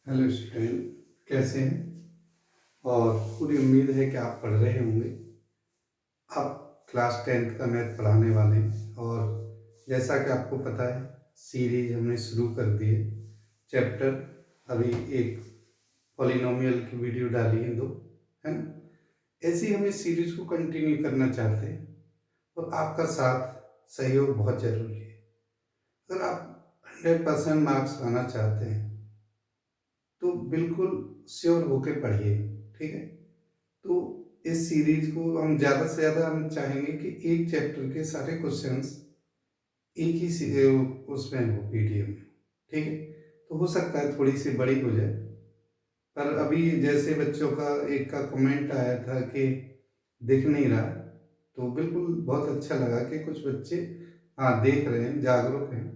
Hello student, कैसे हैं? और पूरी उम्मीद है कि आप पढ़ रहे होंगे। आप क्लास 10th का मैथ पढ़ाने वाले हैं और जैसा कि आपको पता है, सीरीज हमने शुरू कर दी है। चैप्टर अभी एक पॉलिनोमियल की वीडियो डाली है, 2, है ना। ऐसे ही हम इस सीरीज को कंटिन्यू करना चाहते हैं और आपका साथ सहयोग बहुत ज़रूरी है। अगर आप 100% मार्क्स लाना चाहते हैं तो बिल्कुल श्योर होके पढ़िए, ठीक है। तो इस सीरीज को हम ज़्यादा से ज़्यादा हम चाहेंगे कि एक चैप्टर के सारे क्वेश्चंस एक ही उसमें हो, पीडीएफ में, ठीक है। तो हो सकता है थोड़ी सी बड़ी हो जाए, पर अभी जैसे बच्चों का एक का कमेंट आया था कि दिख नहीं रहा, तो बिल्कुल बहुत अच्छा लगा कि कुछ बच्चे हाँ देख रहे हैं, जागरूक हैं।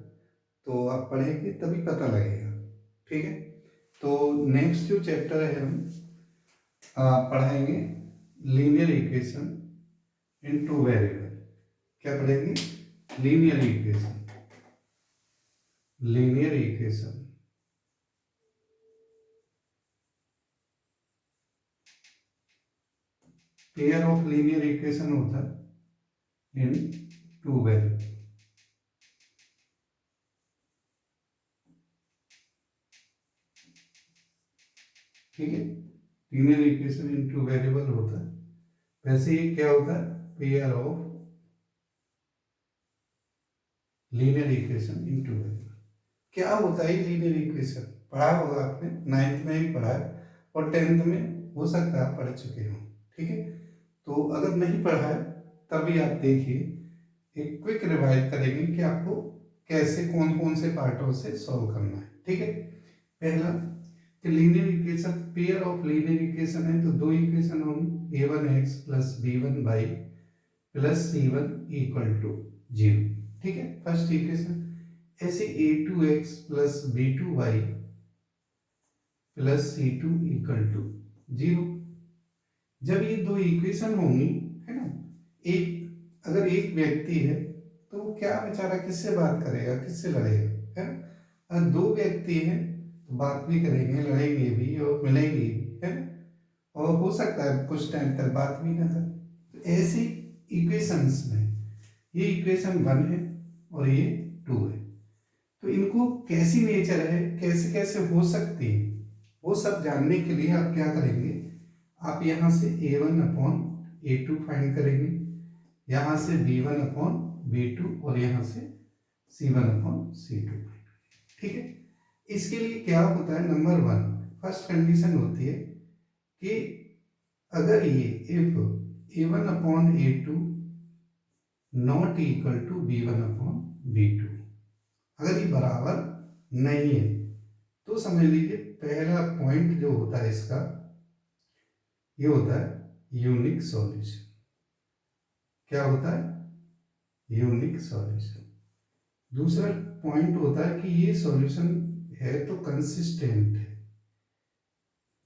तो आप पढ़ेंगे तभी पता लगेगा, ठीक है। तो नेक्स्ट जो चैप्टर है हम पढ़ाएंगे linear equation in two variable. क्या पढ़ेंगे? Linear equation. Linear equation, pair of linear equation होता है इन टू वेरिएबल, ठीक है। Linear equation in two variable होता है। वैसे ही क्या होता है? Pair of linear equation in two variable. क्या होता है लीनियर इक्वेशन? पढ़ा होगा आपने, 9th में भी पढ़ा है और 10th में हो सकता है आप पढ़ चुके हो, ठीक है। तो अगर नहीं पढ़ा है तभी आप देखिए, एक क्विक रिवाइज करेंगे कि आपको कैसे कौन कौन से पार्टों से सॉल्व करना है, ठीक है। पहला कि linear equation, pair of linear equation है तो दो इक्वेशन होंगी, a1x plus b1y plus c1 equal to 0, ठीक है, फर्स्ट इक्वेशन। ऐसे a2x plus b2y plus c2 equal to 0। जब ये दो इक्वेशन होंगी, है ना, एक अगर एक व्यक्ति है तो वो क्या बेचारा किससे बात करेगा, किससे लड़ेगा, है ना। अगर दो व्यक्ति हैं तो बात भी करेंगे, लड़ेंगे भी और मिलेंगे भी, है ना। और हो सकता है कुछ टाइम तक बात भी ना करें। तो ऐसी इक्वेशंस में ये इक्वेशन 1 है और ये 2 है, तो इनको कैसी नेचर है, कैसे कैसे हो सकती है, वो सब जानने के लिए आप क्या करेंगे, आप यहाँ से a1 अपॉन a2 फाइंड करेंगे, यहाँ से b1 अपॉन b2 और यहाँ से c1 अपॉन c2, ठीक है। इसके लिए क्या होता है, नंबर 1 फर्स्ट कंडीशन होती है कि अगर ये if a1 upon a2 not equal to b1 upon b2, अगर ये बराबर नहीं है तो समझ लीजिए पहला पॉइंट जो होता है इसका, ये होता है यूनिक सॉल्यूशन। क्या होता है? Unique solution. दूसरा पॉइंट होता है कि ये सॉल्यूशन है तो कंसिस्टेंट है,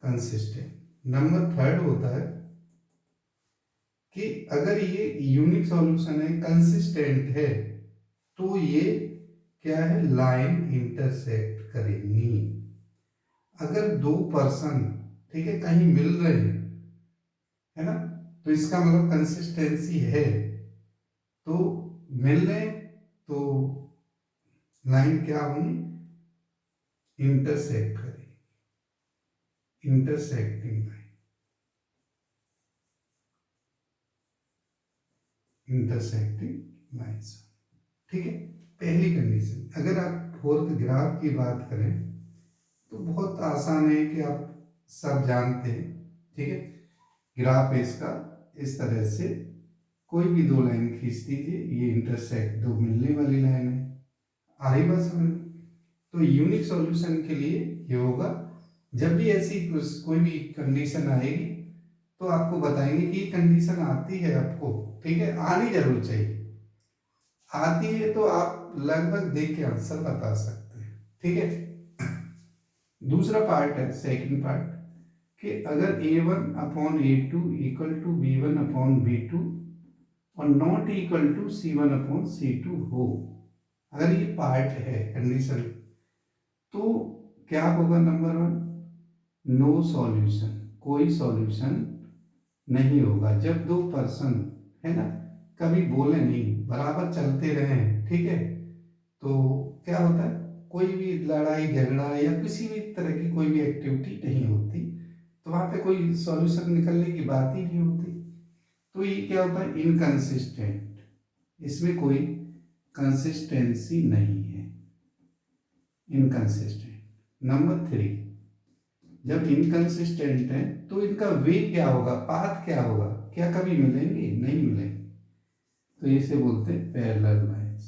कंसिस्टेंट। नंबर थर्ड होता है कि अगर ये यूनिक सॉल्यूशन है, कंसिस्टेंट है, तो ये क्या है, लाइन इंटरसेक्ट करेंगी। अगर दो पर्सन, ठीक है, कहीं मिल रहे हैं, है ना, तो इसका मतलब कंसिस्टेंसी है। तो मिल रहे हैं तो लाइन क्या होंगी, इंटरसेक्ट करेगी, इंटरसेक्टिंग लाइन, इंटरसेक्टिंग लाइन्स, ठीक है। पहली कंडीशन। अगर आप फोर्थ ग्राफ की बात करें तो बहुत आसान है कि आप सब जानते हैं, ठीक है। ग्राफ इसका इस तरह से कोई भी दो लाइन खींच दीजिए, ये इंटरसेक्ट दो मिलने वाली लाइन है, आ रही बात समझ में। तो यूनिक सॉल्यूशन के लिए ये होगा, जब भी ऐसी कोई भी कंडीशन आएगी तो आपको बताएंगे कि ये कंडीशन आती है आपको, ठीक है, आनी जरूर चाहिए। आती है तो आप लगभग देख के आंसर बता सकते हैं, ठीक है। दूसरा पार्ट है, सेकंड पार्ट, कि अगर a1 upon a2 equal to b1 upon b2 और not equal to c1 upon c2 हो, अगर ये पार्ट है कंडीशन, तो क्या होगा नंबर 1, नो सॉल्यूशन, कोई सॉल्यूशन नहीं होगा। जब दो पर्सन है ना कभी बोले नहीं, बराबर चलते रहें, ठीक है, तो क्या होता है, कोई भी लड़ाई झगड़ा या किसी भी तरह की कोई भी एक्टिविटी नहीं होती, तो वहां पे कोई सॉल्यूशन निकलने की बात ही नहीं होती। तो ये क्या होता है, इनकंसिस्टेंट, इसमें कोई कंसिस्टेंसी नहीं है, इनकंसिस्टेंट। नंबर 3, जब इनकंसिस्टेंट है तो इनका वे क्या होगा, पाथ क्या होगा, क्या कभी मिलेंगे, नहीं मिलेंगे, तो इसे बोलते हैं parallel lines,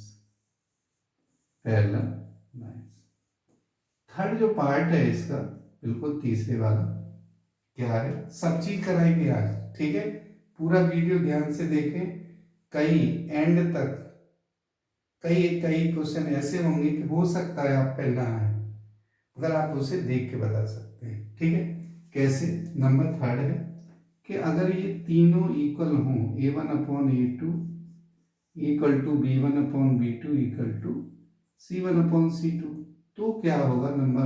parallel lines. Third जो पार्ट है इसका, बिल्कुल तीसरे वाला, क्या है, सब चीज कराएंगे आज, ठीक है, पूरा वीडियो ध्यान से देखें, कई एंड तक, कई कई क्वेश्चन ऐसे होंगे कि हो सकता है आप पे ना आए, अगर आप उसे देख के बता सकते हैं, ठीक है। कैसे, नंबर 3 है कि अगर ये तीनों इक्वल हों, A1/A2 equal to B1/B2 equal to C1/C2, तो क्या होगा, नंबर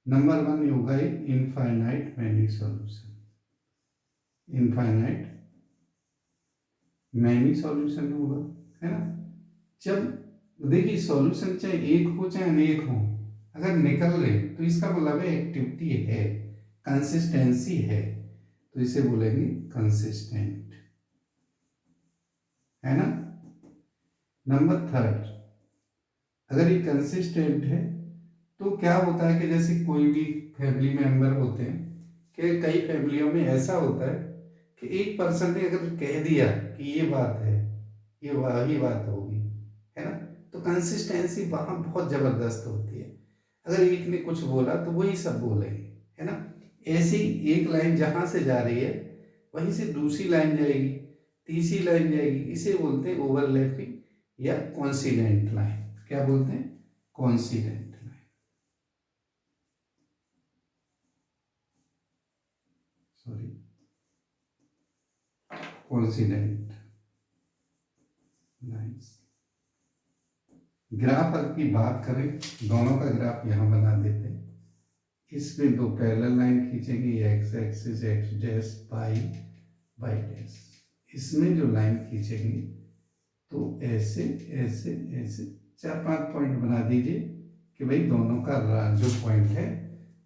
1 होगा infinite many solution, infinite many solution होगा, है ना। जब देखिए सॉल्यूशन चाहे एक हो चाहे अनेक हो, अगर निकल रहे तो इसका मतलब है एक्टिविटी है, कंसिस्टेंसी है, तो इसे बोलेंगे कंसिस्टेंट, है ना। नंबर 3, अगर ये कंसिस्टेंट है तो क्या होता है कि जैसे कोई भी फैमिली मेंबर होते हैं, कि कई फैमिलियों में ऐसा होता है कि एक पर्सन ने अगर कह दिया कि ये बात है, ये वही बात होगी, है ना, तो कंसिस्टेंसी वहाँ बहुत ज़बरदस्त होती है। अगर एक ने कुछ बोला तो वही सब बोलेंगे, है ना। ऐसी एक लाइन जहाँ से जा रही है वहीं से दूसरी लाइन जाएगी, तीसरी लाइन जाएगी, इसे बोलते हैं ओवरलैपिंग या कॉन्सिडेंट लाइन। क्या बोलते हैं, coincident line, sorry, coincident lines. Graph की बात करें, दोनों का ग्राफ यहाँ बना देते हैं, इसमें दो पैरेलल लाइन खींचेंगे, x axis x dash by by dash, इसमें जो लाइन खींचेंगे तो ऐसे ऐसे ऐसे 4-5 पॉइंट बना दीजिए कि भाई दोनों का जो पॉइंट है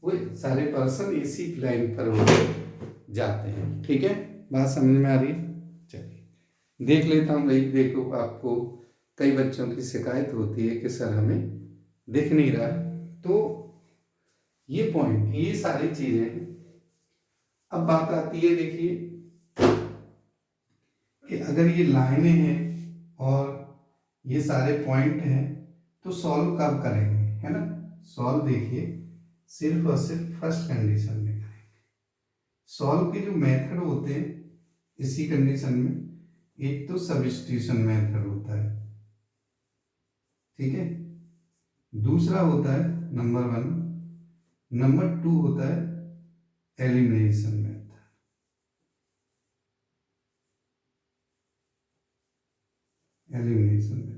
वो सारे पर्सन इसी लाइन पर हो जाते हैं, ठीक है, बात समझ में आ रही है। चलिए देख लेता हूँ भाई, देखो आपको कई बच्चों की शिकायत होती है कि सर हमें दिख नहीं रहा, तो ये पॉइंट, ये सारी चीजें, अब बात आती है देखिए कि अगर ये लाइनें हैं और ये सारे पॉइंट हैं तो सॉल्व कब करेंगे, है ना। सॉल्व देखिए सिर्फ और सिर्फ फर्स्ट कंडीशन में करेंगे। सॉल्व के जो मेथड होते हैं इसी कंडीशन में, एक तो सब्स्टिट्यूशन मेथड होता है, ठीक है, दूसरा होता है नंबर 1, नंबर 2 होता है elimination method, elimination method.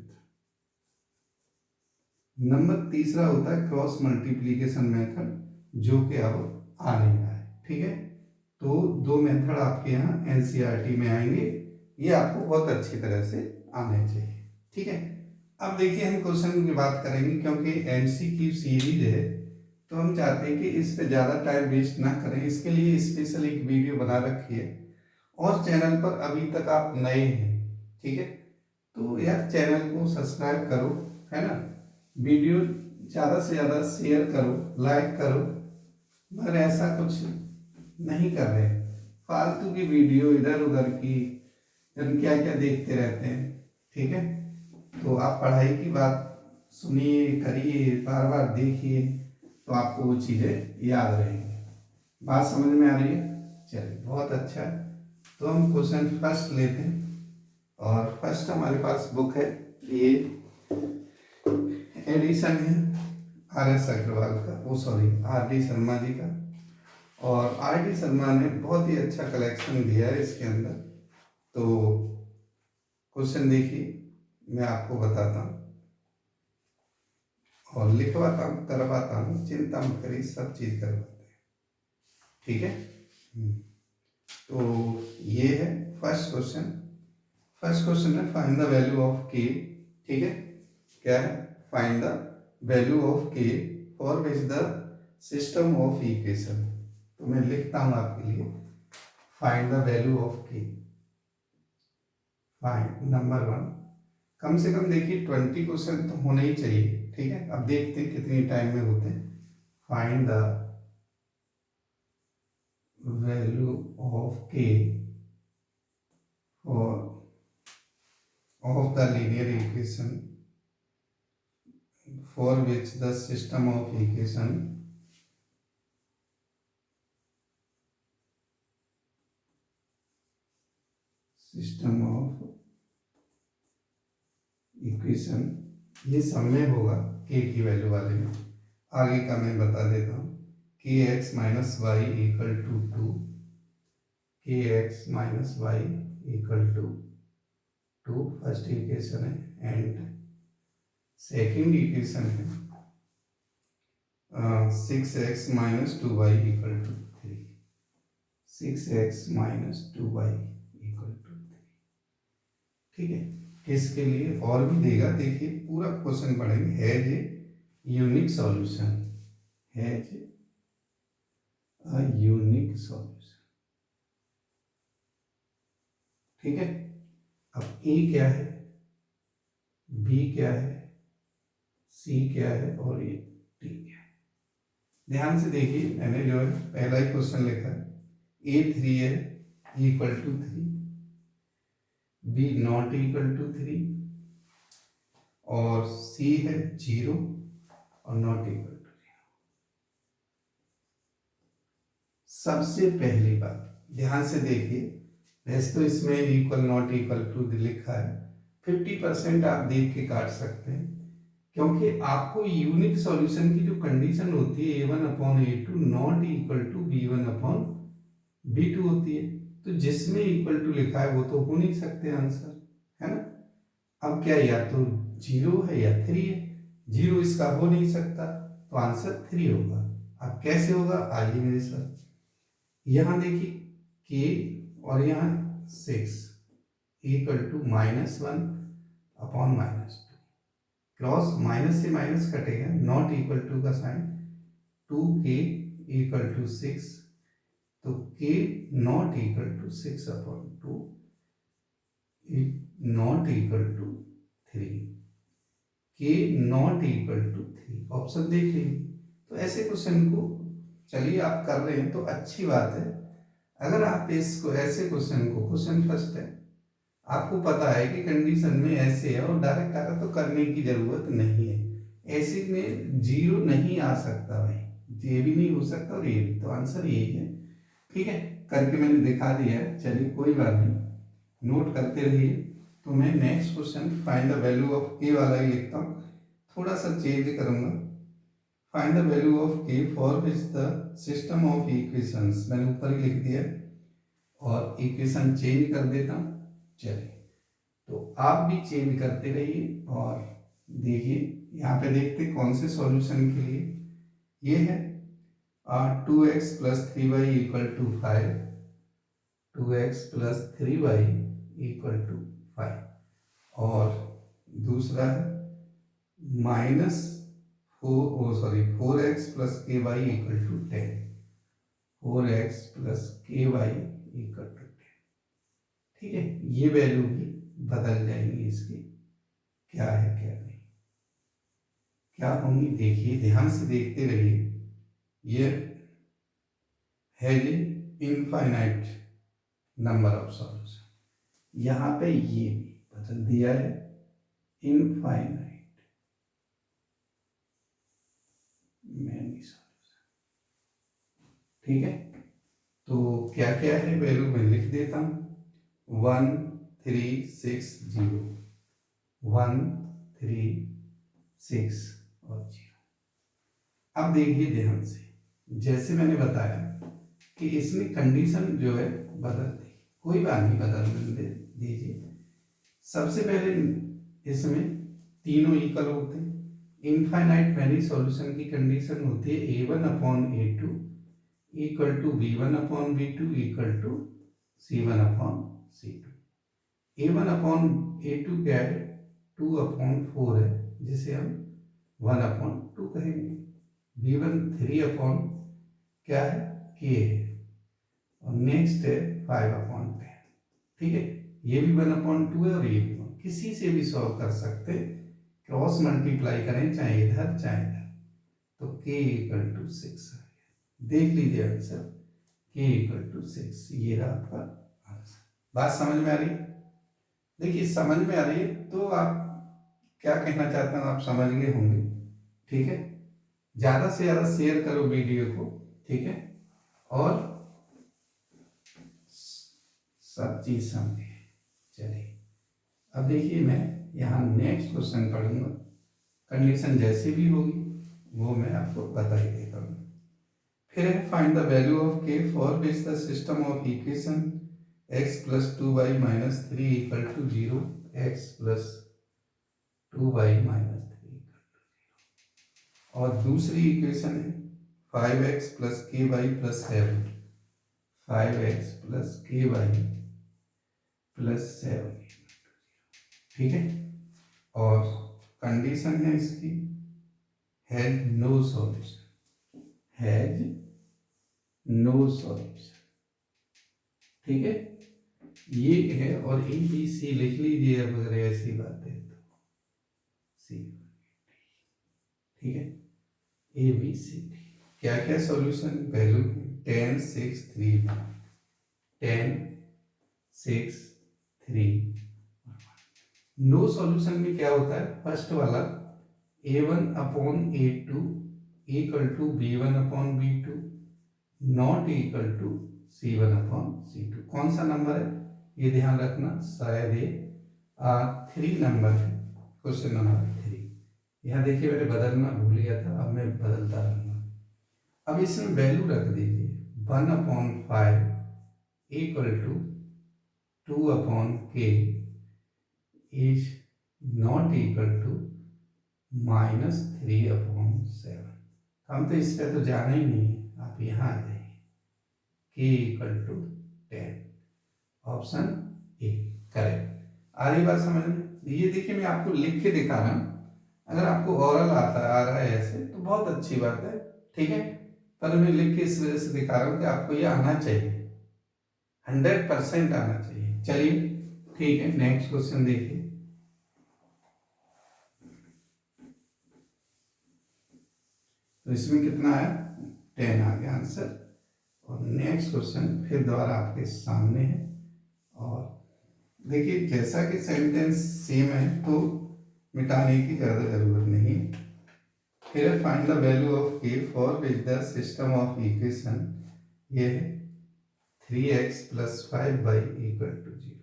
Number तीसरा होता है क्रॉस मल्टीप्लीकेशन मेथड, जो कि अब आ नहीं रहा है, ठीक है। तो दो मेथड आपके यहाँ एनसीईआरटी में आएंगे, ये आपको बहुत अच्छी तरह से आने चाहिए, ठीक है। अब देखिए हम क्वेश्चन की बात करेंगे, क्योंकि एमसीक्यू सीरीज है तो हम चाहते हैं कि इस पे ज़्यादा टाइम वेस्ट ना करें, इसके लिए स्पेशल एक वीडियो बना रखी है, और चैनल पर अभी तक आप नए हैं, ठीक है, तो यार चैनल को सब्सक्राइब करो, है ना, वीडियो ज़्यादा से ज़्यादा शेयर करो, लाइक करो, मगर ऐसा कुछ नहीं कर रहे, फालतू की वीडियो इधर उधर की, जन क्या क्या देखते रहते हैं, ठीक है। तो आप पढ़ाई की बात सुनिए, करिए, बार बार देखिए, तो आपको वो चीज़ें याद रहेंगी। बात समझ में आ रही है, चलिए बहुत अच्छा है। तो हम क्वेश्चन फर्स्ट लेते हैं, और फर्स्ट हमारे पास बुक है, ये एडिशन है RS अग्रवाल का, वो सॉरी RD शर्मा जी का, और RD शर्मा ने बहुत ही अच्छा कलेक्शन दिया है इसके अंदर। तो क्वेश्चन देखिए, मैं आपको बताता हूँ, और लिखवाता हूँ, करवाता हूँ, चिंता मत करिए, सब चीज़ करवाते हैं। ठीक है। तो ये है फर्स्ट क्वेश्चन। फर्स्ट क्वेश्चन है फाइंड द वैल्यू ऑफ के। ठीक है, क्या है? फाइंड द वैल्यू ऑफ के for which the system of equation. तो मैं लिखता हूं आपके लिए, फाइंड द वैल्यू ऑफ के। फाइंड नंबर 1, कम से कम देखिए 20 क्वेश्चन तो होने ही चाहिए। ठीक है, अब देखते हैं कितनी टाइम में होते हैं। फाइंड द वैल्यू ऑफ के for of the linear equation for which the system of equation ये सब में होगा k की वैल्यू वाले में। आगे का मैं बता देता हूँ, k x minus y equal to 2, k x minus y equal to 2 first equation है, एंड सेकेंड इक्वेशन है 6x minus 2y equal to 3, 6x minus 2y equal to 3। ठीक है, किसके लिए और भी देगा, देखिए पूरा क्वेश्चन पढ़ेंगे। Has a unique solution, has a unique solution. ठीक है, अब ए क्या है, बी क्या है, सी क्या है और ये डी क्या है। ध्यान से देखिए, मैंने जो है पहला ही क्वेश्चन लिखा है, A3 है equal to 3, B not equal to 3 और सी है 0 और नॉट इक्वल टू 0। सबसे पहली बात ध्यान से देखिए, वैसे तो इसमें इक्वल नॉट इक्वल टू लिखा है, 50% आप देख के काट सकते हैं, क्योंकि आपको यूनिक सॉल्यूशन की जो कंडीशन होती है A1 upon A2 not equal to B1 upon B2 होती है। तो जिसमें इक्वल टू लिखा है वो तो हो नहीं सकते आंसर, है ना। अब क्या, या तो 0 है या 3 है, 0 इसका हो नहीं सकता, तो आंसर 3 होगा। अब कैसे होगा, आइए मेरे साथ। यहाँ देखिए k और यहाँ 6 equal to -1 upon -2, cross minus से माइनस कटेगा, नॉट इक्वल टू का साइन, 2k इक्वल टू 6, तो k not equal to 6 upon 2 not equal to 3, k not equal to 3, option देख लीजिए। तो ऐसे क्वेश्चन को चलिए आप कर रहे हैं तो अच्छी बात है। अगर आप इसको ऐसे क्वेश्चन को, क्वेश्चन फर्स्ट है, आपको पता है कि कंडीशन में ऐसे है और डायरेक्ट आकर तो करने की जरूरत नहीं है, ऐसे में 0 नहीं आ सकता भाई, ये भी नहीं हो सकता और ये भी, तो आंसर यही है। ठीक है, करके मैंने दिखा दिया है, चलिए कोई बात नहीं, नोट करते रहिए। तो मैं next question find the value of के वाला ही लिखता हूँ, थोड़ा सा चेंज करूंगा। फाइंड द वैल्यू ऑफ के for which the system of equations, मैंने ऊपर ही लिख दिया और इक्वेशन चेंज कर देता हूँ। चलिए, तो आप भी चेंज करते रहिए और देखिए, यहाँ पे देखते कौन से सॉल्यूशन के लिए। ये है 2x plus 3y equal to 5, 2x plus 3y equal to 5, और दूसरा है -4x plus ky equal to 10, 4x plus ky equal to 10। ठीक है, ये वैल्यू भी बदल जाएंगी इसकी, क्या है क्या नहीं, क्या होंगी, देखिए ध्यान से देखते रहिए। ये है जी इनफाइनाइट नंबर ऑफ सॉल्यूशन, यहाँ पे ये भी बदल दिया है, इनफाइनाइट मैनी सॉल्यूशन। ठीक है, तो क्या क्या है वैल्यू में लिख देता हूँ, 1 3 6 0, 1 3 6 और 0। अब देखिए ध्यान से, जैसे मैंने बताया कि इसमें कंडीशन जो है बदल दी, कोई बात नहीं, बदल दीजिए। सबसे पहले इसमें तीनों इक्वल होते हैं, इनफाइनाइट मैनी सॉल्यूशन की कंडीशन होती है A1/A2 equal to B1/B2 equal to C1/C2। A1/A2 क्या है, 2/4 है, जिसे हम 1/2 कहेंगे। B1 3 क्या है, K है, और नेक्स्ट है 5/10। ठीक है, ये भी 1/2 है और ये भी 1। किसी से भी सॉल्व कर सकते, क्रॉस मल्टीप्लाई करें चाहे इधर चाहे इधर, तो K इक्वल टू 6 आ गया। देख लीजिए आंसर, K इक्वल टू 6, ये रहा आपका आंसर। बात समझ में आ रही है? देखिए समझ में आ रही है तो आप क्या कहना चाहते हैं आप समझ गए होंगे। ठीक है, ज़्यादा से ज़्यादा शेयर करो वीडियो को। ठीक है, और सब चीज़ समझे। चलिए अब देखिए मैं यहाँ नेक्स्ट क्वेश्चन पढ़ूंगा, कंडीशन जैसी भी होगी वो मैं आपको बता ही देता हूँ। फिर है find the value of K for which the system of equation x + 2y - 3 = 0, x + 2y - 3 और दूसरी इक्वेशन है 5x + ky + 7, 5x + ky + 7। ठीक है, और कंडीशन है इसकी has no solution, has no solution. ठीक है, ये है, और ABC लिख लीजिए अगर ऐसी बात है तो सी। ठीक है, ABCD क्या क्या सॉल्यूशन वैल्यू 10 6 3 10 6 3। नो सॉल्यूशन में क्या होता है, फर्स्ट वाला A1/A2 equal to B1/B2 not equal to C1/C2। कौन सा नंबर है ये ध्यान रखना, शायद ये 3 नंबर है, क्वेश्चन नंबर 3। यहाँ देखिए मैंने बदलना भूल गया था, अब मैं बदलता रहूँगा। अब इसमें वैल्यू रख दीजिए 1/5 equal to 2/K is not equal to -3/7। हम तो इस पे तो जाना ही नहीं है, आप यहाँ आ जाइए। K equal to 10, option A correct. आ रही बात समझ में? ये देखिए मैं आपको लिख के दिखा रहा हूँ, अगर आपको ओरल आ रहा है ऐसे तो बहुत अच्छी बात है। ठीक है, पर मैं लिख के इस वजह से दिखा रहा हूँ कि आपको ये आना चाहिए, 100% आना चाहिए। चलिए ठीक है, नेक्स्ट क्वेश्चन देखिए। तो इसमें कितना है, 10 आ गया आंसर। और नेक्स्ट क्वेश्चन फिर दोबारा आपके सामने है, और देखिए जैसा कि सेंटेंस सेम है तो मिटाने की ज़्यादा जरूरत नहीं। फिर find the value of K for which the system of equation, ये है 3x + 5y = 0।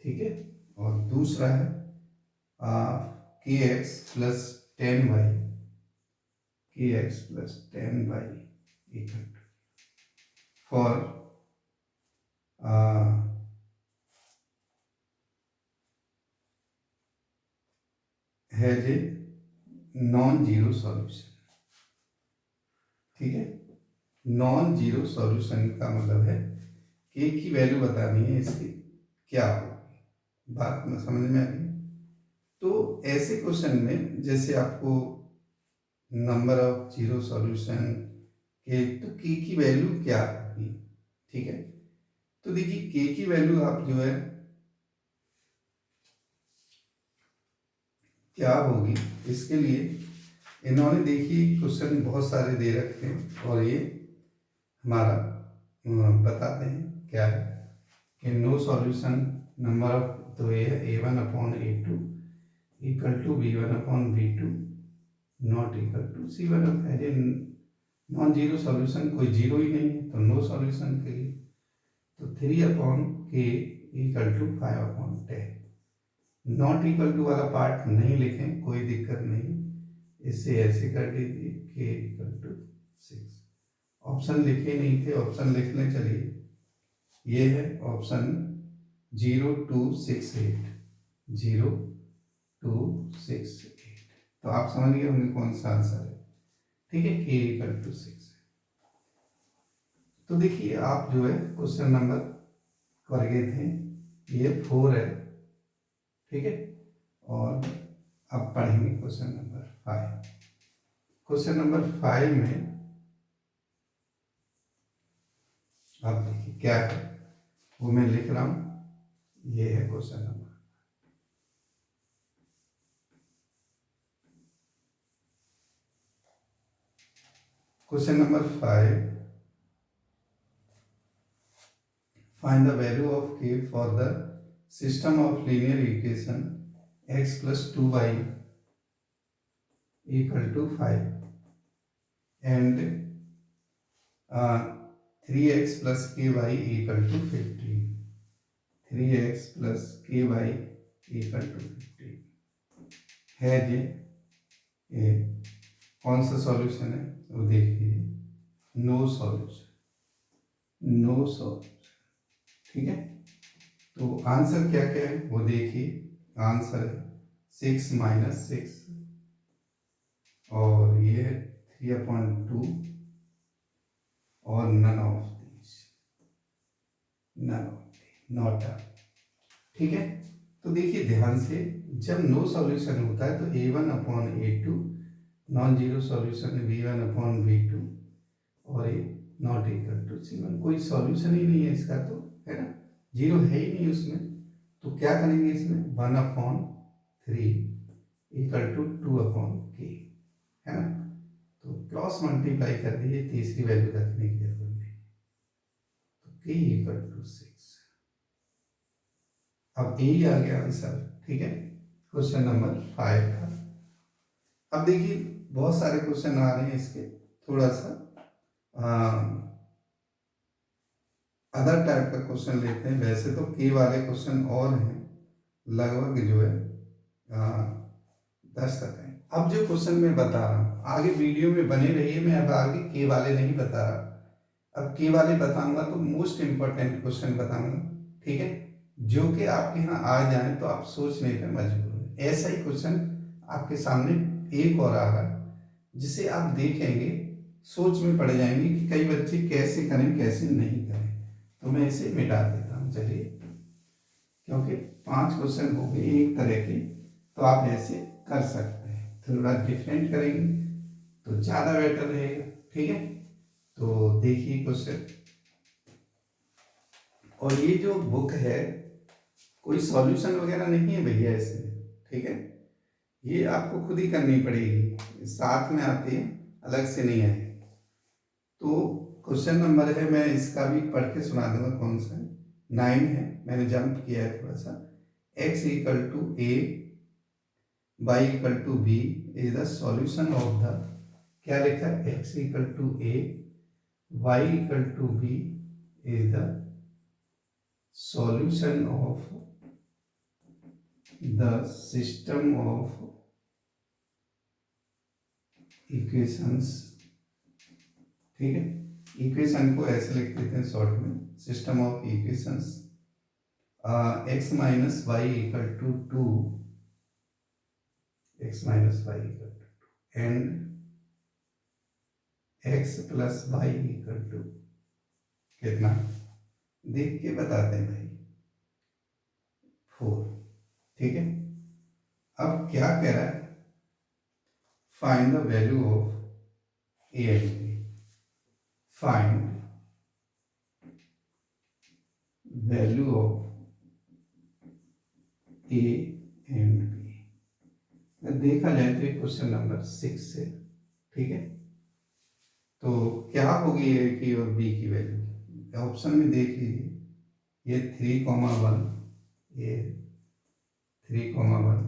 ठीक है, और दूसरा है kx + 10y, kx + 10y = for has a non zero solution. ठीक है, नॉन जीरो सॉल्यूशन का मतलब है K की वैल्यू बतानी है इसकी क्या होगी। बात में समझ में आ गई? तो ऐसे क्वेश्चन में जैसे आपको नंबर ऑफ जीरो सॉल्यूशन के, तो K की वैल्यू क्या होगी। ठीक है, तो देखिए K की वैल्यू आप जो है क्या होगी, इसके लिए इन्होंने देखिए क्वेश्चन बहुत सारे दे रखे हैं, और ये हमारा बताते हैं क्या है कि नो सॉल्यूशन नंबर ऑफ, तो ये है A1/A2 equal to B1/B2 not equal to C1। Non zero solution कोई जीरो ही नहीं है, तो नो सॉल्यूशन के लिए तो 3/K equal to 5/10। Not equal to वाला पार्ट नहीं लिखें, कोई दिक्कत नहीं, इससे ऐसे कर दीजिए K इक्वल टू 6। ऑप्शन लिखे नहीं थे, ऑप्शन लिख लें। चलिए ये है ऑप्शन 0268, 0268। तो आप समझ गए होंगे कौन सा आंसर है। ठीक है, k इक्वल टू 6 है। तो देखिए आप जो है क्वेश्चन नंबर कर गए थे, ये 4 है। ठीक है, और अब पढ़ेंगे क्वेश्चन नंबर 5। क्वेश्चन नंबर 5 में आप देखिए क्या है, वो मैं लिख रहा हूं। ये है question number. Question number 5, find the value of k for the system of linear equation x plus 2y equal to 5 and 3x plus ky equal to 15। 3x plus ky equal to 15 है जी। ये कौन सा solution है वो देखिए, no solution, no solution. ठीक है, तो आंसर क्या क्या है वो देखिए। आंसर है 6 माइनस 6 और ये है 3/2 और none of this, none of not a. ठीक है, तो देखिए ध्यान से, जब नो सॉल्यूशन होता है तो a1/a2, नॉन जीरो सॉल्यूशन है b1/b2 और ये नॉट इक्वल टू c1। कोई सॉल्यूशन ही नहीं है इसका, तो है ना, जीरो है ही नहीं उसमें। तो क्या करेंगे इसमें, 1/3 इक्वल टू 2/k, है ना। तो क्रॉस मल्टीप्लाई कर दीजिए, तीसरी वैल्यू रखने की जरूरत नहीं। तो k इक्वल टू 6। अब यही आ गया आंसर। ठीक है, क्वेश्चन नंबर 5 का। अब देखिए बहुत सारे क्वेश्चन आ रहे हैं इसके, थोड़ा सा अदर टाइप का क्वेश्चन लेते हैं। वैसे तो के वाले क्वेश्चन और हैं, लगभग जो है 10 तक हैं। अब जो क्वेश्चन मैं बता रहा हूँ, आगे वीडियो में बने रहिए, मैं अब आगे के वाले नहीं बता रहा। अब के वाले बताऊंगा तो मोस्ट इम्पोर्टेंट क्वेश्चन बताऊंगा। ठीक है, जो कि आपके यहाँ आ जाए तो आप सोचने पर मजबूर हो। ऐसा ही क्वेश्चन आपके सामने एक और आ रहा है, जिसे आप देखेंगे सोच में पड़ जाएंगे कि कई बच्चे कैसे करें कैसे नहीं करें। तो मैं इसे मिटा देता हूँ, चलिए, क्योंकि 5 क्वेश्चन हो गए एक तरह के, तो आप ऐसे कर सकते हैं। थोड़ा डिफरेंट करेंगे तो ज़्यादा बेटर रहेगा। ठीक है, तो देखिए क्वेश्चन, और ये जो बुक है कोई सॉल्यूशन वगैरह नहीं है भैया इसमें। ठीक है, ये आपको खुद ही करनी पड़ेगी, साथ में आती है, अलग से नहीं आएगी। तो क्वेश्चन नंबर है, मैं इसका भी पढ़ के सुना दूंगा कौन सा है। 9 है, मैंने जंप किया है थोड़ा सा। x equal to a, y equal to b is the solution of the, क्या लिखा है, x equal to a, y equal to b is the solution of the system of equations. ठीक है, इक्वेशन को ऐसे लिख देते हैं शॉर्ट में, system of equations x minus y equal to 2, x minus y equal to and x plus y equal to कितना, देख के बताते हैं भाई, 4। ठीक है, अब क्या कह रहा है, find the value of A and B. Find value of A and B. देखा जाए तो क्वेश्चन नंबर 6 है। ठीक है, तो क्या होगी ए की और बी की वैल्यू, ऑप्शन में देख लीजिए। ये 3,1 ये 3,1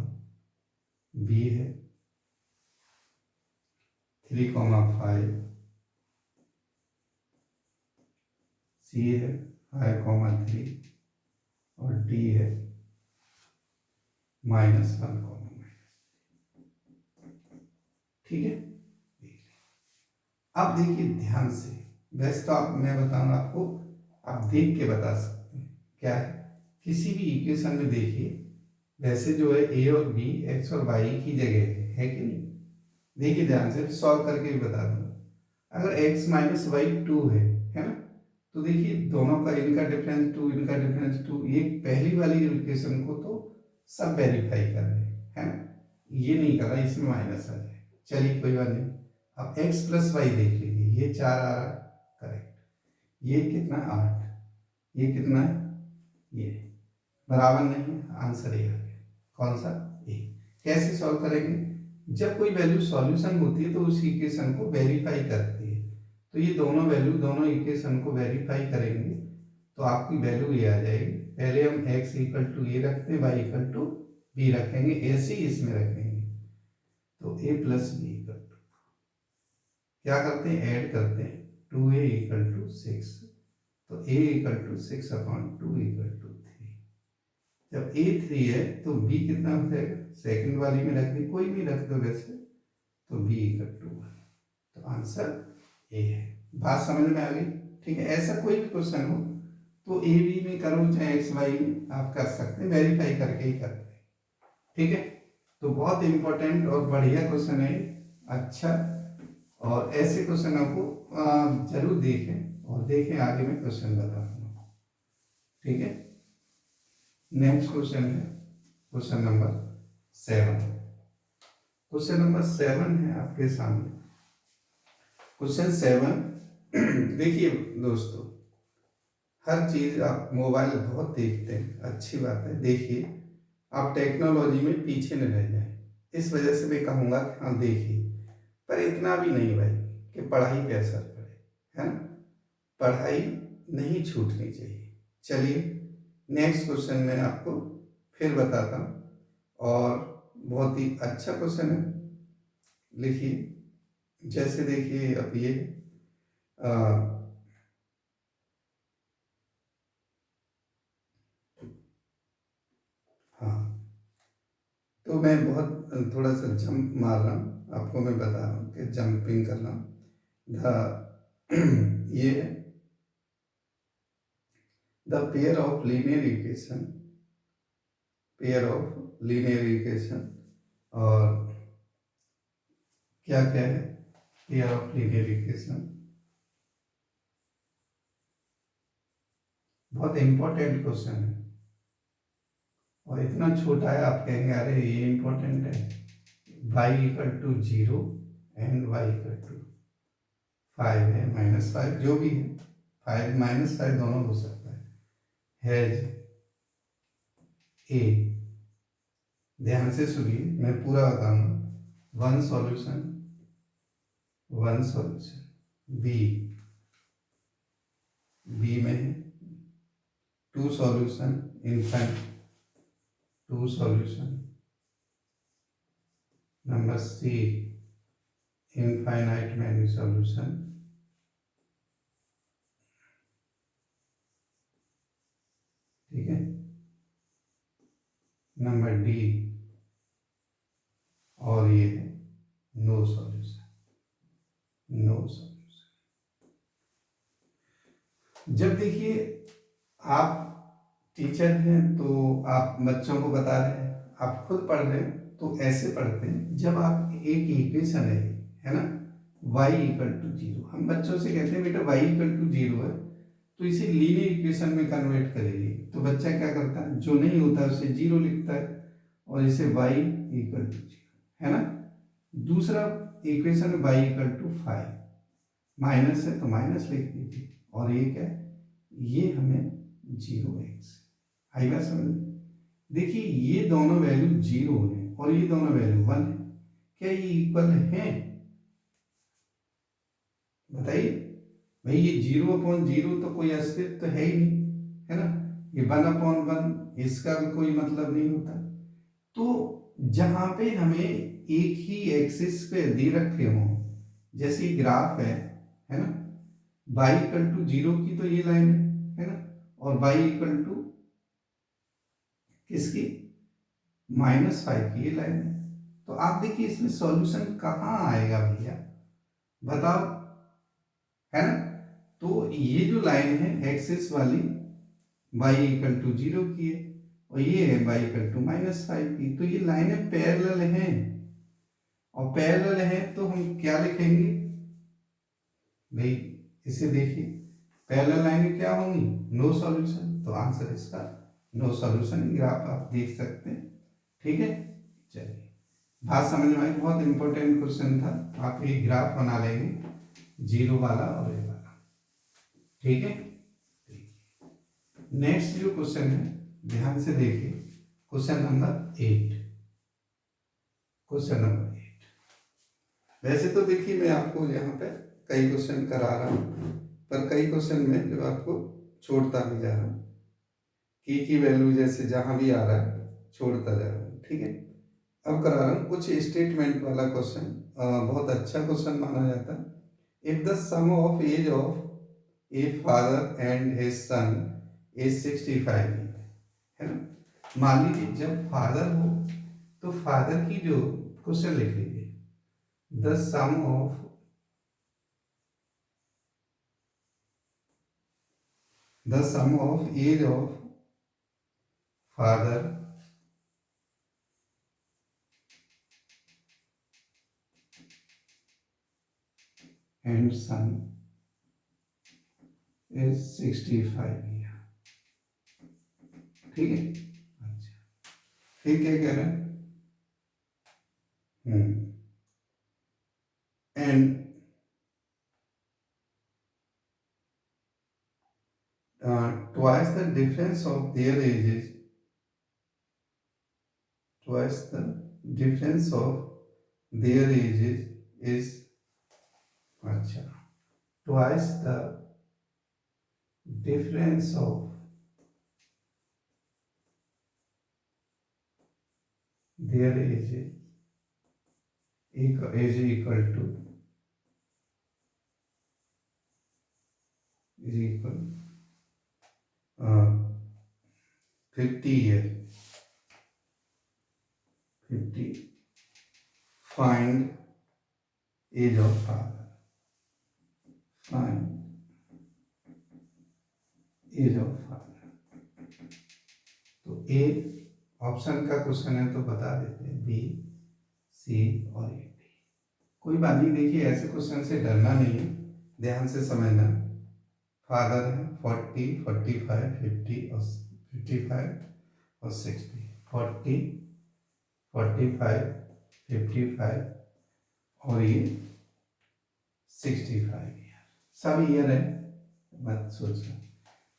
बी है, 3,5 सी है, 5,3 और डी है -1,। ठीक है, अब देखिए ध्यान से, वैसे तो आप, मैं बताऊंगा आपको, आप देख के बता सकते हैं क्या है। किसी भी इक्वेशन में देखिए, वैसे जो है ए और बी, एक्स और वाई की जगह है कि नहीं, देखिए ध्यान से सॉल्व करके भी बता दूँ। अगर x माइनस वाई 2 है ना, तो देखिए दोनों का इनका डिफरेंस 2, इनका डिफरेंस 2, ये पहली वाली इक्वेशन को तो सब वेरीफाई कर रहे हैं, है ना, ये नहीं कर रहा, इसमें माइनस आ जाए। चलिए कोई बात नहीं। अब x प्लस वाई देख लीजिए, ये 4 आ रहा है, करेक्ट। ये कितना 8, ये कितना है, ये बराबर नहीं, आंसर ये आ गया। कौन सा, ए। कैसे सॉल्व करेंगे, जब कोई वैल्यू सॉल्यूशन होती है तो उस इक्वेशन को वेरीफाई करती है। तो ये दोनों वैल्यू दोनों इक्वेशन को वेरीफाई करेंगे तो आपकी वैल्यू ये आ जाएगी। पहले हम x इक्वल टू ए रखते हैं, y इक्वल टू बी रखेंगे, ऐसे ही इसमें रखेंगे। तो a plus B equal to क्या करते हैं, ऐड करते हैं, 2a इक्वल टू 6। तो a equal to 6 upon 2 equal to 3। जब a 3 है तो b कितना हो जाएगा, सेकंड वाली में रख दी, कोई भी रख दो वैसे, तो b इक्वल टू 1। तो आंसर ए है। बात समझ में आ गई, ठीक है। ऐसा कोई भी क्वेश्चन हो तो ए बी में करो चाहे एक्स वाई में, आप कर सकते हैं, वेरीफाई करके ही करते हैं, ठीक है। तो बहुत इंपॉर्टेंट और बढ़िया क्वेश्चन है, अच्छा। और ऐसे क्वेश्चनों को जरूर देखें, और देखें आगे मैं क्वेश्चन बता दूंगा, ठीक है। नेक्स्ट क्वेश्चन है क्वेश्चन नंबर 7। क्वेश्चन नंबर 7 है आपके सामने। क्वेश्चन 7 देखिए दोस्तों, हर चीज आप मोबाइल बहुत देखते हैं, अच्छी बात है, देखिए आप टेक्नोलॉजी में पीछे न रह जाए, इस वजह से मैं कहूँगा कि हाँ देखिए, पर इतना भी नहीं भाई कि पढ़ाई पे असर पड़े, है ना, पढ़ाई नहीं छूटनी चाहिए। चलिए नेक्स्ट क्वेश्चन मैं आपको फिर बताता हूँ, और बहुत ही अच्छा क्वेश्चन है। लिखिए, जैसे देखिए अब ये हाँ, तो मैं बहुत थोड़ा सा जंप मार रहा हूँ, आपको मैं बता रहा हूँ कि जंपिंग कर रहा हूँ। ये the pair of linear equation, pair of linear equation, और क्या क्या है, पेयर ऑफ लीनियर इक्वेशन, बहुत इंपॉर्टेंट क्वेश्चन है, और इतना छोटा है आप कहेंगे अरे ये इंपॉर्टेंट है। y equal to 0 and y equal to 5 है, -5 जो भी है, 5 -5 दोनों हो सकता है। हैज ए, ध्यान से सुनिए मैं पूरा बताऊंगा। One solution, one solution, B, B में है two solution, infinite, two solution, number C infinite many solution, ठीक है, नंबर डी, और ये है नो सॉल्यूशन, नो सॉल्यूशन। जब देखिए आप टीचर हैं तो आप बच्चों को बता रहे हैं, आप खुद पढ़ रहे हैं, तो ऐसे पढ़ते हैं जब आप एक इक्वेशन है ना, y इक्वल टू 0, हम बच्चों से कहते हैं बेटा y इक्वल टू 0 है तो इसे लीनियर इक्वेशन में कन्वर्ट करेंगे, तो बच्चा क्या करता है, जो नहीं होता है उसे 0 लिखता है, और इसे y इक्वल टू 0, है ना। दूसरा equation y equal to 5, minus है तो माइनस लिख दीजिए, और ये क्या है, ये हमें 0x, आई बात समझ। देखिए ये दोनों वैल्यू 0 है और ये दोनों वैल्यू 1 है, क्या ये इक्वल है, बताइए भाई। ये 0/0 तो कोई अस्तित्व तो है ही नहीं, है ना। ये 1/1 इसका भी कोई मतलब नहीं होता। तो जहां पे हमें एक ही एक्सिस पे दे रखे हों, जैसे ग्राफ है ना, y इक्वल टू 0 की तो ये लाइन है ना, और y इक्वल टू किसकी, -5 की ये लाइन है। तो आप देखिए इसमें सॉल्यूशन कहाँ आएगा भैया, बताओ, है ना। तो ये जो लाइन है एक्सिस वाली y इक्वल टू 0 की है, और ये है y इक्वल टू -5 की, तो ये लाइनें पैरेलल हैं, और पैरेलल है तो हम क्या लिखेंगे भाई, इसे देखिए पैरेलल लाइनें क्या होंगी, नो सॉल्यूशन, तो आंसर इसका नो सॉल्यूशन। ग्राफ आप देख सकते हैं, ठीक है। चलिए बात समझ में आई, बहुत इंपॉर्टेंट क्वेश्चन था, आप ये ग्राफ बना लेंगे जीरो वाला और ये वाला, ठीक है। नेक्स्ट जो क्वेश्चन है ध्यान से देखिए, क्वेश्चन नंबर 8। क्वेश्चन नंबर 8, वैसे तो देखिए मैं आपको यहाँ पे कई क्वेश्चन करा रहा हूँ, पर कई क्वेश्चन में जो आपको छोड़ता भी जा रहा हूँ, की वैल्यू जैसे जहाँ भी आ रहा है छोड़ता जा रहा हूँ, ठीक है। अब करा रहा हूँ कुछ स्टेटमेंट वाला क्वेश्चन, बहुत अच्छा क्वेश्चन माना जाता है। If the sum of age of a father and his son is 65, है ना। मान लीजिए जब फादर हो तो फादर की जो, क्वेश्चन लिख लीजिए, the sum of age of father and son is 65 year, ठीक है। अच्छा, फिर क्या कह रहे हैं, and twice the difference of their ages, twice the difference of their ages is, अच्छा, twice the difference of their ages is equal to, is equal 50 years, 50, find age of father, find age of father। तो A option का question है तो बता देते हैं, B, सी और ए। कोई बात नहीं, देखिए ऐसे क्वेश्चन से डरना नहीं है, ध्यान से समझना। फादर है 40, 45, 50 और 55 और 60, 40, 45, 55 और ये 65 ईयर, सब ईयर है, मत सोचना।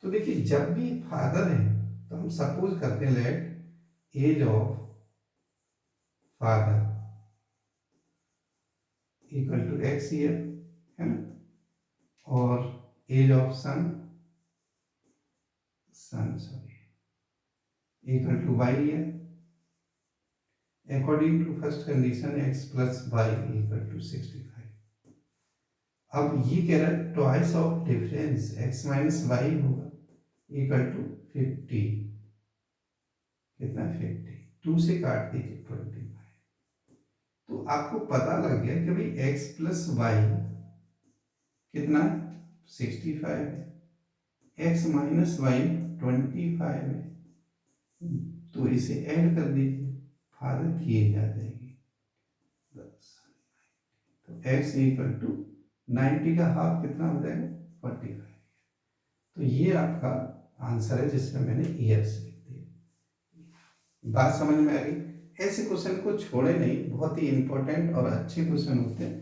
तो देखिए जब भी फादर है तो हम सपोज करते हैं let age of father equal to x year, है ना, और age of son sorry equal to y year, according to first condition x plus y equal to 65। अब ये कह रहा है twice of difference x minus y होगा equal to 50, कितना 50, 2 से काट दीजिए 25। तो आपको पता लग गया कि भाई x प्लस वाई कितना 65 है, x माइनस वाई 25 है, तो इसे ऐड कर दीजिए, फादर किए जा जाएगी 10, तो x इक्वल टू 90 का हाफ कितना हो जाएगा 45। तो ये आपका आंसर है जिसमें मैंने ईयर्स लिख दिया। बात समझ में आ गई। ऐसे क्वेश्चन को छोड़े नहीं, बहुत ही इंपॉर्टेंट और अच्छे क्वेश्चन होते हैं,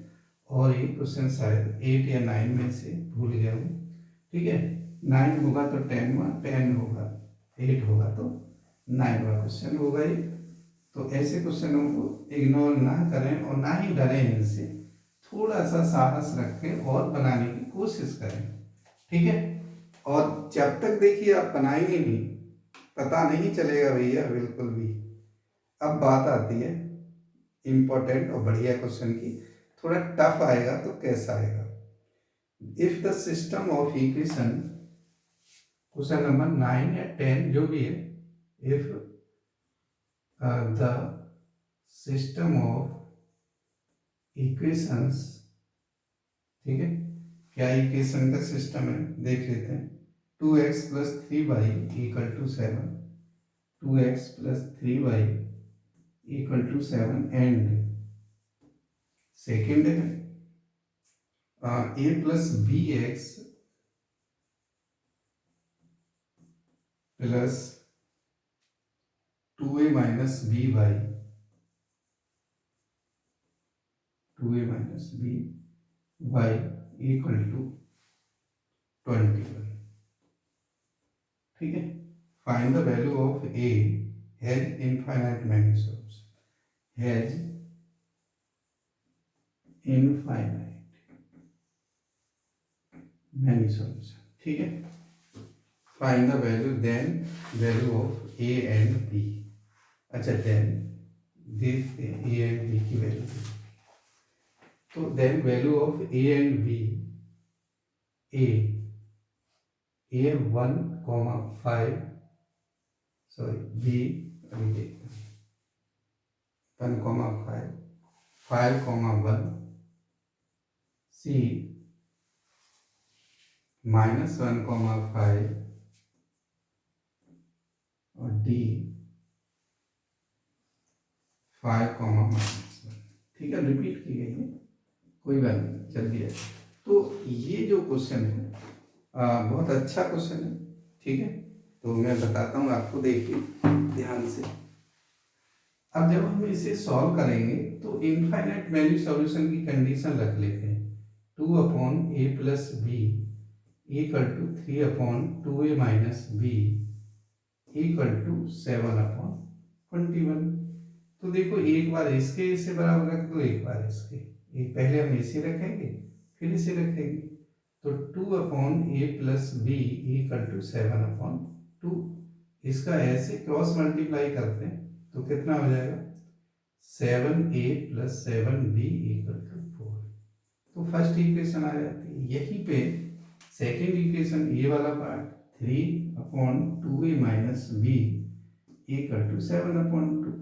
और ये क्वेश्चन शायद 8 या 9 में से भूल गया हूँ, ठीक है। 9 होगा तो 10 हुआ, 10 होगा 8 होगा तो 9वां क्वेश्चन होगा ये। तो ऐसे क्वेश्चनों को इग्नोर ना करें और ना ही डरें इनसे, थोड़ा सा साहस रखें और बनाने की कोशिश करें, ठीक है। और जब तक देखिए आप बनाएंगे नहीं, पता नहीं चलेगा भैया बिल्कुल भी। अब बात आती है इंपॉर्टेंट और बढ़िया क्वेश्चन की, थोड़ा टफ आएगा तो कैसा आएगा। If the system of equation, question number 9 या 10 जो भी है, if the system of equations, ठीक है, क्या इक्वेशन का सिस्टम है देख लेते हैं। 2x plus 3y equal to 7, 2x plus 3y equal to 7 and second है a plus B x plus 2a minus b y, 2a minus b y equal to 21। ठीक है, find the value of a has infinite many solution, has infinite many solution. ठीक है, find the value then value of A and b. अच्छा, then देखते हैं a and b की वैल्यू। तो then value of A and B, A 1,5, sorry B अभी देखते हैं 1,5, 5,1, सी -1,5 और डी 5,-1। ठीक है, रिपीट की गई है, कोई बात नहीं, जल्दी है। तो ये जो क्वेश्चन है बहुत अच्छा क्वेश्चन है। ठीक है, तो मैं बताता हूँ आपको, देखिए ध्यान से। अब जब हम इसे सॉल्व करेंगे तो इनफाइनाइट वैल्यू सॉल्यूशन की कंडीशन रख लेते हैं। 2/a plus B equal to 3/2a minus B equal to 7/21। तो देखो, एक बार इसके इसे बराबर रख दो, एक बार इसके, एक पहले हम इसे रखेंगे फिर इसे रखेंगे। तो 2/a plus B equal to 7/2। इसका ऐसे क्रॉस मल्टीप्लाई करते हैं तो कितना हो जाएगा, 7a plus 7b equal to 4। तो फर्स्ट इक्वेशन आ जाती है। यहीं पे सेकेंड इक्वेशन, ये वाला part, 3/2a minus B equal to 7/2,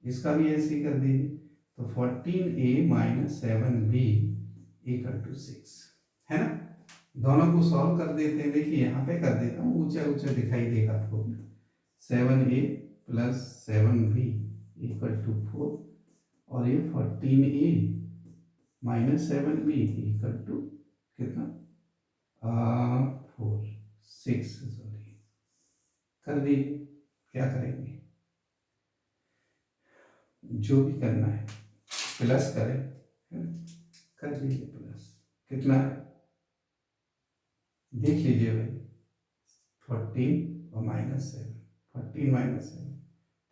इसका भी ऐसे ही कर दीजिए। तो 14a minus 7b equal to 6, है ना। दोनों को सॉल्व कर देते हैं। देखिए यहाँ पे कर देता हूँ, ऊंचा ऊंचा दिखाई देगा आपको। 7a plus 7b equal to 4 और ये 14a minus 7b equal to कितना, 4 6, सॉरी, कर दीजिए। क्या करेंगे, जो भी करना है प्लस करें, कर दीजिए प्लस। कितना है देख लीजिए भाई, 14 और माइनस 7, 14 माइनस 7,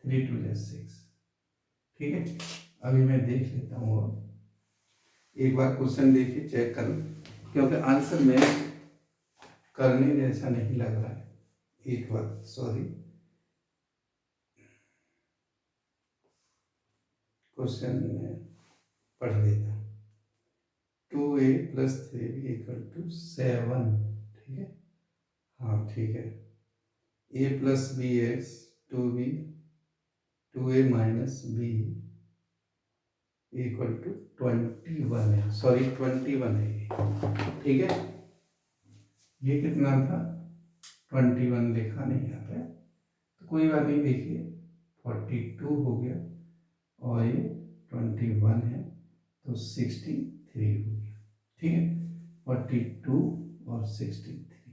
3 2 6। ठीक है, अभी मैं देख लेता हूँ और एक बार क्वेश्चन देखिए, चेक करो, क्योंकि आंसर में करने जैसा नहीं लग रहा है। एक बार सॉरी, क्वेश्चन में पढ़ देता हूँ। 2a plus 3b equal to 7। ठीक है, हाँ ठीक है। a plus B x 2b 2a minus B equal to 21 है, सॉरी 21 है ये। ठीक है, ये कितना था, 21 लिखा नहीं यहाँ पे, तो कोई बात नहीं। देखिए 42 हो गया और ये 21 है, तो 63 हो गया। ठीक है, 42 और 63,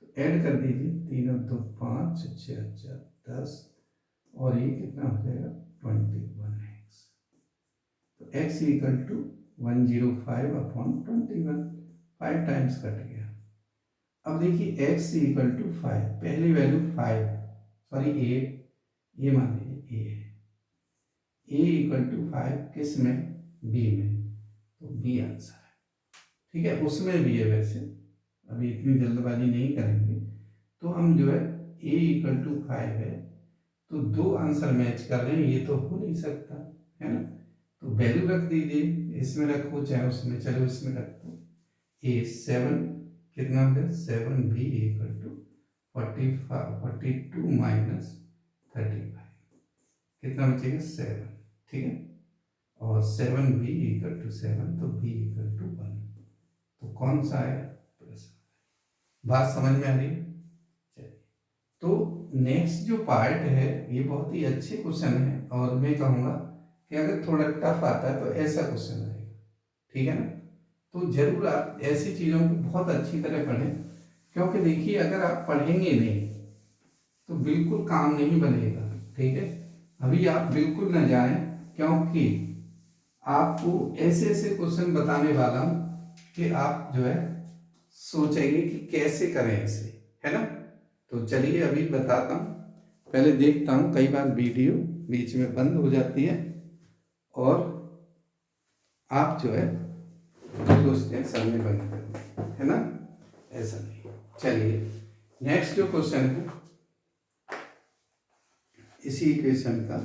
तो ऐड कर दीजिए, 3 और 2 5, 6 4 10 और ये कितना हो जाएगा, 21x। तो x equal to 105/21, 5 times cut गया। अब देखिए x इक्वल टू 5, पहली वैल्यू 5, सॉरी ए मान लीजिए ए है, ए इक्वल टू 5 किस में, बी में, तो बी आंसर है। ठीक है, उसमें भी है वैसे, अभी इतनी जल्दबाजी नहीं करेंगे। तो हम जो है ए इक्वल टू 5 है, तो दो आंसर मैच कर रहे हैं, ये तो हो नहीं सकता, है ना। तो वैल्यू रख दीजिए, इसमें रखो चाहे उसमें, चलो इसमें रख दो। ए 7 कितना हो गया, 7b इक्वल टू 42 माइनस 35, कितना बचेगा 7। ठीक है, और 7b इक्वल टू 7, तो b इक्वल टू 1, तो कौन सा आया, प्लस। बात समझ में आ रही है। तो नेक्स्ट जो पार्ट है ये बहुत ही अच्छे क्वेश्चन है, और मैं कहूँगा कि अगर थोड़ा टफ आता है तो ऐसा क्वेश्चन आएगा, ठीक है ना। तो जरूर आप ऐसी चीज़ों को बहुत अच्छी तरह पढ़ें, क्योंकि देखिए अगर आप पढ़ेंगे नहीं तो बिल्कुल काम नहीं बनेगा, ठीक है। अभी आप बिल्कुल न जाएं, क्योंकि आपको ऐसे ऐसे क्वेश्चन बताने वाला हूं कि आप जो है सोचेंगे कि कैसे करें इसे, है ना। तो चलिए अभी बताता हूँ। पहले देखता हूँ, कई बार वीडियो बीच में बंद हो जाती है और आप जो है सोचते हैं सर में बंद कर, है ना, ऐसा नहीं। चलिए नेक्स्ट जो क्वेश्चन है इसी इक्वेशन का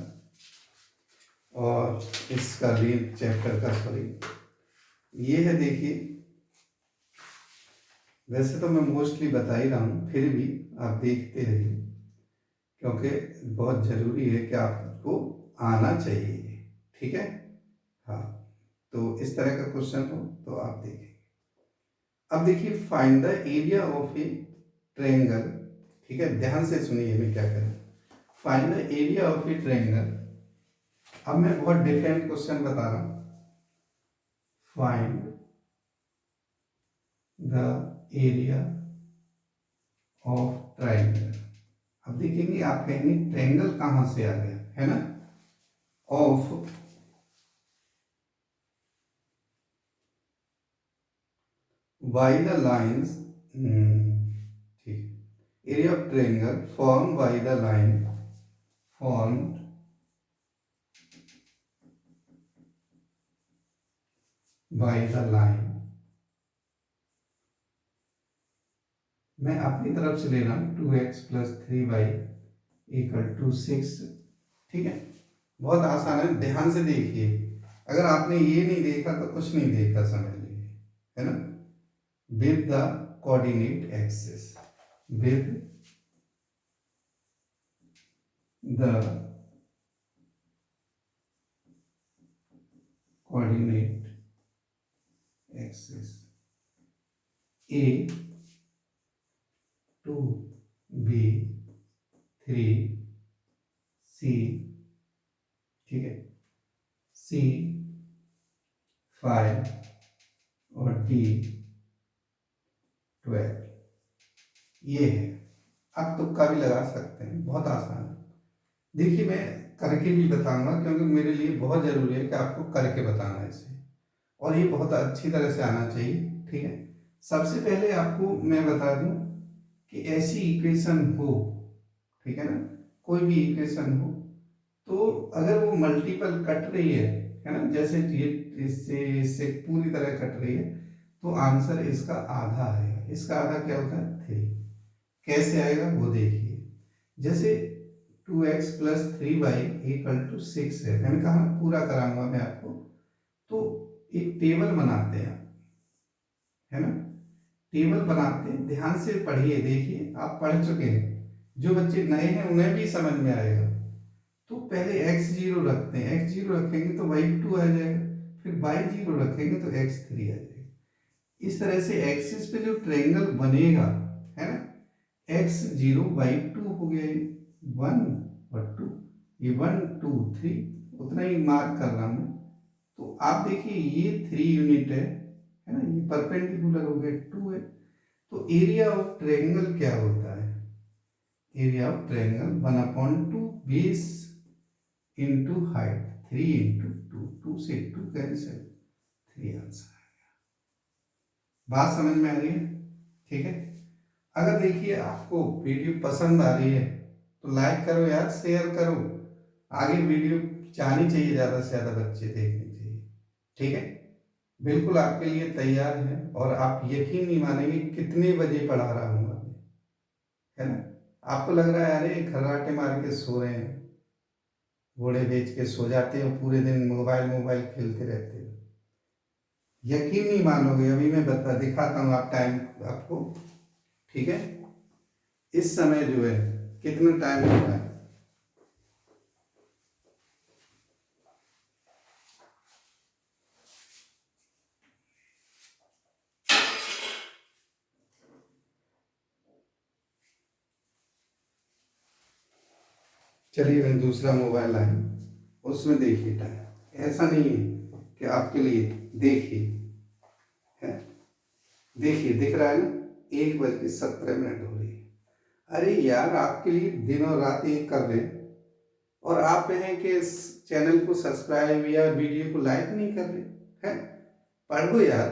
और इसका रीड चैप्टर का, सॉरी, ये है। देखिए वैसे तो मैं मोस्टली बता ही रहा हूँ, फिर भी आप देखते रहिए, क्योंकि बहुत ज़रूरी है कि आपको आना चाहिए, ठीक है। हाँ, तो इस तरह का क्वेश्चन हो तो आप देखें। अब देखिए, find the area of A triangle, ठीक है, ध्यान से सुनिए मैं क्या करूँ। Find the area of A triangle. अब मैं बहुत डिफरेंट क्वेश्चन बता रहा हूँ। Find the area of triangle. अब देखेंगे, आप कहेंगे ट्रायंगल कहां से आ गया, है ना। ऑफ बाय द लाइंस, ठीक, area of triangle form by the line, formed by the line. मैं अपनी तरफ से ले रहा हूं 2x + 3y = 6, ठीक है। बहुत आसान है, ध्यान से देखिए। अगर आपने ये नहीं देखा तो कुछ नहीं देखा, समझ लीजिए, है ना। With the coordinate axis, with the coordinate axis A 2 B 3 C, ठीक है, C 5 और D 12। ये है। आप तुक्का भी लगा सकते हैं, बहुत आसान है। देखिए मैं करके भी बताऊंगा, क्योंकि मेरे लिए बहुत ज़रूरी है कि आपको करके बताना है इसे, और ये बहुत अच्छी तरह से आना चाहिए, ठीक है। सबसे पहले आपको मैं बता दूं कि ऐसी इक्वेशन हो, ठीक है ना, कोई भी इक्वेशन हो, तो अगर वो मल्टीपल कट रही है ना, जैसे ये इससे पूरी तरह कट रही है, तो आंसर इसका आधा आएगा। इसका आधा क्या होता है? 3। कैसे आएगा वो देखिए। जैसे 2x + 3y = 6 है, मैंने कहा पूरा कराऊंगा मैं आपको। तो एक टेबल बनाते हैं, है ना, टेबल बनाते हैं। ध्यान से पढ़िए, देखिए आप पढ़ चुके हैं, जो बच्चे नए हैं उन्हें भी समझ में आएगा। तो पहले x0 रखते हैं, x0 रखेंगे तो y2 आ जाएगा, फिर y0 रखेंगे तो x3 आ जाएगा। इस तरह से एक्सिस पे जो ट्रायंगल बनेगा, है ना, x0 y2 हो गया, 1 और 2, ये 1 2 3, उतना ही मार्क कर रहा हूँ। तो आप देखिए ये 3 यूनिट है ना, ये परपेंडिकुलर हो गया 2 है। तो एरिया ऑफ ट्रायंगल क्या होता है? Area of triangle 1/2 base into height, 3 into 2, 2 से 2 कैंसिल, 3 आंसर। बात समझ में आ रही है? ठीक है। अगर देखिए आपको वीडियो पसंद आ रही है तो लाइक करो यार, शेयर करो, आगे वीडियो जानी चाहिए, ज़्यादा से ज़्यादा बच्चे देखने चाहिए, ठीक है। बिल्कुल आपके लिए तैयार है, और आप यकीन नहीं मानेंगे कितने बजे पढ़ा रहा हूँ अभी, है ना। आपको लग रहा है अरे खर्राटे मार के सो रहे हैं, घोड़े बेच के सो जाते हो, पूरे दिन मोबाइल मोबाइल खेलते रहते हो। यकीन नहीं मानोगे, अभी मैं बता दिखाता हूँ आप टाइम आपको, ठीक है। इस समय जो है कितना टाइम हो रहा है, चलिए मैं दूसरा मोबाइल लाए, उसमें देखिए टाइम। ऐसा नहीं है कि आपके लिए। देखिए, है, देखिए दिख रहा है ना, 1:17 हो रही है। अरे यार, आपके लिए दिन और रात एक कर रहे हैं और आप हैं कि इस चैनल को सब्सक्राइब या वीडियो को लाइक नहीं कर रहे हैं। पढ़ो यार,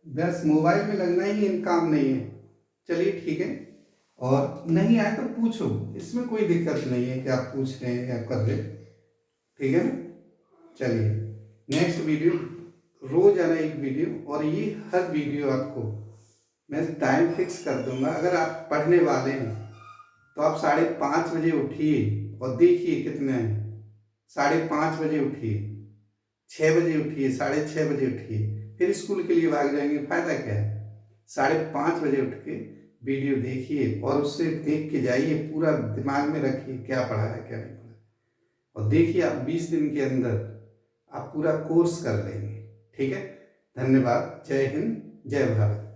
बस मोबाइल में लगना ही काम नहीं है। चलिए ठीक है, और नहीं आए तो पूछो, इसमें कोई दिक्कत नहीं है कि आप पूछ रहे हैं या कर रहे हैं, ठीक है ना। चलिए, नेक्स्ट वीडियो, रोज आना एक वीडियो, और ये हर वीडियो आपको मैं टाइम फिक्स कर दूंगा। अगर आप पढ़ने वाले हैं तो आप 5:30 बजे उठिए और देखिए कितने हैं। 5:30 बजे उठिए, 6 बजे उठिए, 6:30 बजे उठिए, फिर स्कूल के लिए भाग जाएंगे, फायदा क्या है। 5:30 बजे उठ के वीडियो देखिए और उससे देख के जाइए, पूरा दिमाग में रखिए क्या पढ़ा है क्या नहीं पढ़ा, और देखिए आप 20 दिन के अंदर आप पूरा कोर्स कर लेंगे। ठीक है, धन्यवाद। जय हिंद, जय भारत।